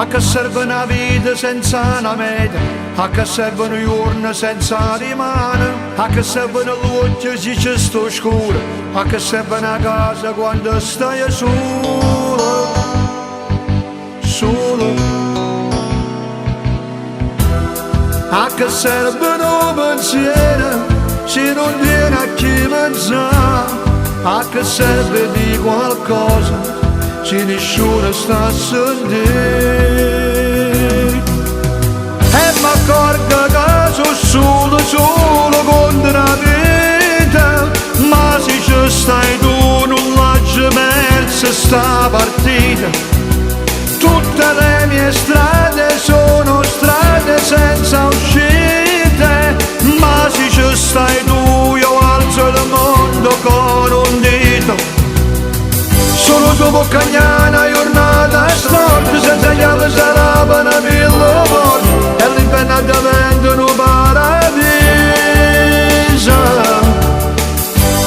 che serve una vita senza una meta, a che servono giorni senza rimane, a che serve una luce se ci sto scuro, a che serve una casa quando stai solo, solo. A che serve un pensiero se non viene a chi pensare, a che serve di qualcosa se nessuno sta a sentire. E mi accorgo che sono solo, solo contro la vita, ma se ci stai tu non lasci persa sta partita. Tutte le mie strade sono strade senza uscite, ma se ci stai tu io alzo il mondo con un dito. Solo dopo cagnana giornata storta, senza chiave sarà una villa morta, e l'inferno diventa un paradiso.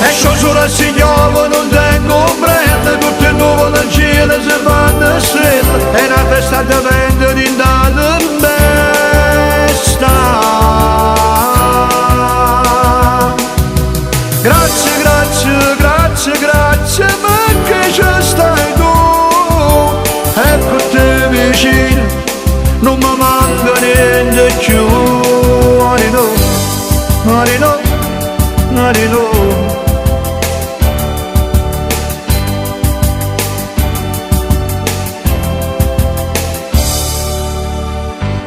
Esco solo a Signore, non tengo ombrella, tutte le nuvole in cielo si fanno stelle, e una festa diventa d'indata besta. Grazie, grazie, grazie, grazie, perché ci stai tu, ecco te vicino, non mi manca niente più. Marino, Marino, Marino.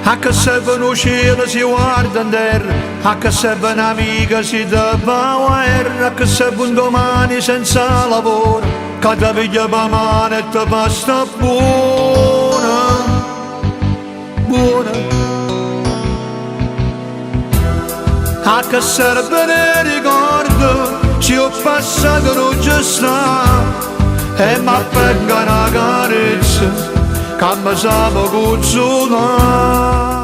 A che serve un cielo si guarda in terra, a che serve un'amica si dà guerra, a che serve un domani senza lavoro, che ti piglia per mano e ti basta buona, buona. A che serve un ricordo se ho passato non ci sta, e mi appena una carezza che mi sa consolare.